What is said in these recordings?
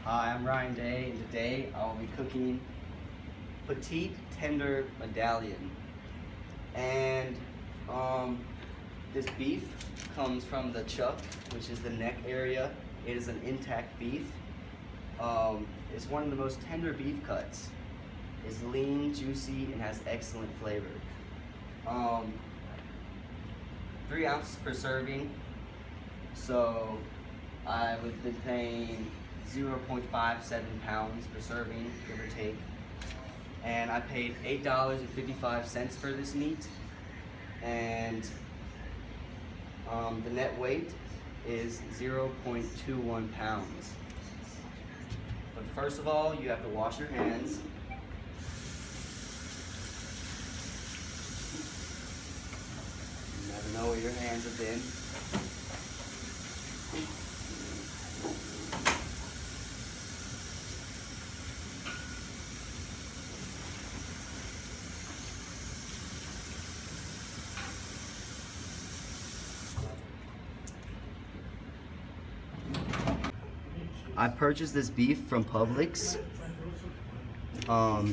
Hi, I'm Ryan Day, and today I will be cooking petite tender medallion. And this beef comes from the chuck, which is the neck area. It is an intact beef. It's one of the most tender beef cuts. It's lean, juicy, and has excellent flavor. 3 ounces per serving. So I would be paying 0.57 pounds per serving, give or take. And I paid $8.55 for this meat. And the net weight is 0.21 pounds. But first of all, you have to wash your hands. You never know where your hands have been. I purchased this beef from Publix. I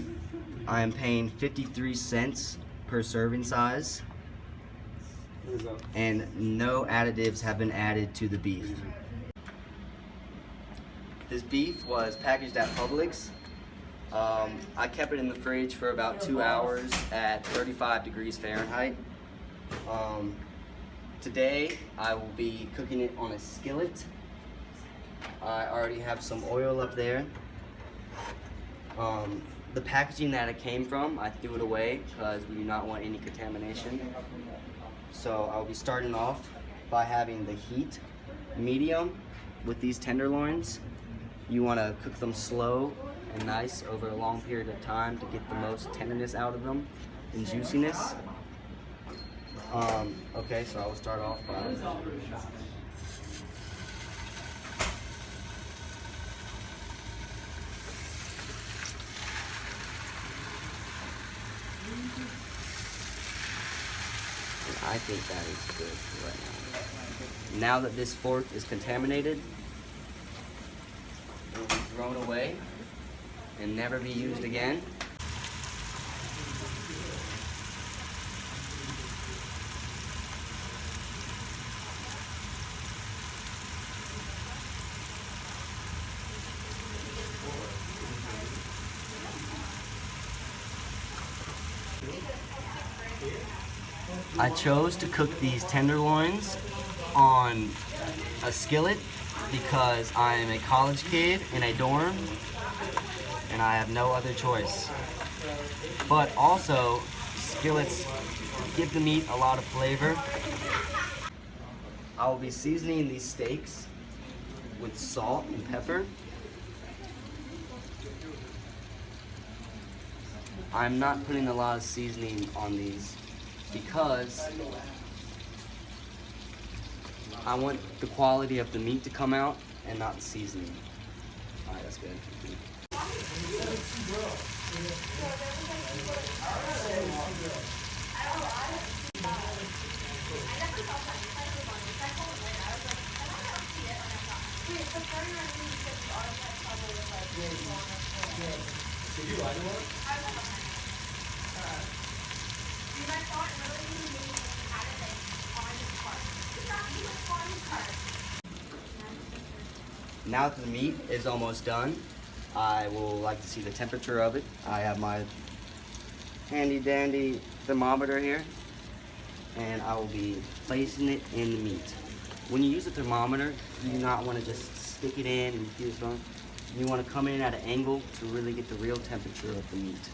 am paying 53 cents per serving size, and no additives have been added to the beef. This beef was packaged at Publix. I kept it in the fridge for about 2 hours at 35 degrees Fahrenheit. Today I will be cooking it on a skillet. I already have some oil up there. The packaging that it came from, I threw it away because we do not want any contamination. So I'll be starting off by having the heat medium with these tenderloins. You want to cook them slow and nice over a long period of time to get the most tenderness out of them and juiciness. Okay, so I will start off by I think that is good right now. Now that this fork is contaminated, it will be thrown away and never be used again. I chose to cook these tenderloins on a skillet because I am a college kid in a dorm and I have no other choice. But also, skillets give the meat a lot of flavor. I will be seasoning these steaks with salt and pepper. I'm not putting a lot of seasoning on these because I want the quality of the meat to come out and not the seasoning. Alright, that's good. Now that the meat is almost done, I will like to see the temperature of it. I have my handy dandy thermometer here, and I will be placing it in the meat. When you use a thermometer, you do not want to just stick it in and use it. You want to come in at an angle to really get the real temperature of the meat.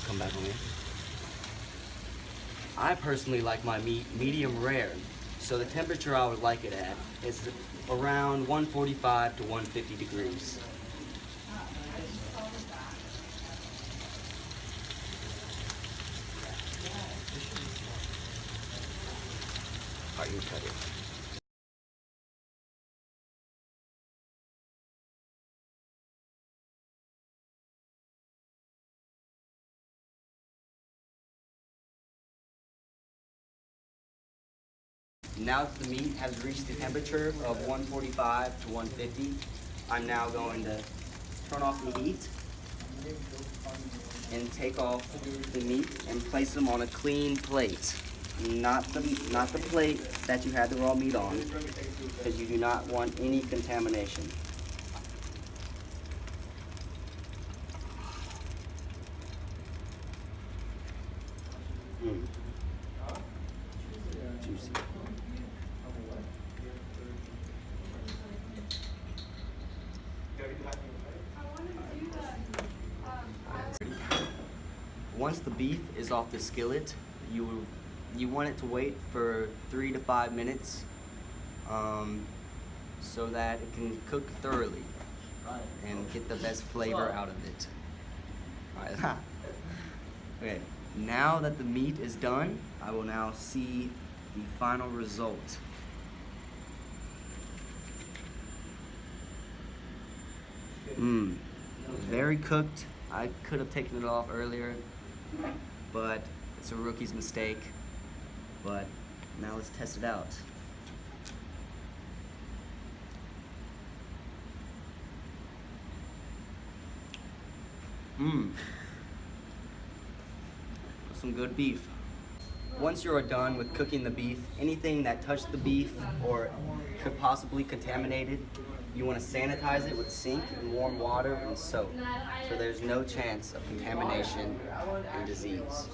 Come back on here. I personally like my meat medium rare, so the temperature I would like it at is around 145 to 150 degrees. All right, you cut it. Now that the meat has reached the temperature of 145 to 150, I'm now going to turn off the heat and take off the meat and place them on a clean plate. Not the plate that you had the raw meat on, because you do not want any contamination. Juicy. Once the beef is off the skillet, you want it to wait for 3 to 5 minutes so that it can cook thoroughly and get the best flavor out of it. Alright. Okay, now that the meat is done, I will now see the final result. Very cooked. I could have taken it off earlier, but it's a rookie's mistake. But now let's test it out. Some good beef. Once you are done with cooking the beef, anything that touched the beef or could possibly contaminate it, you want to sanitize it with sink and warm water and soap, so there's no chance of contamination and disease.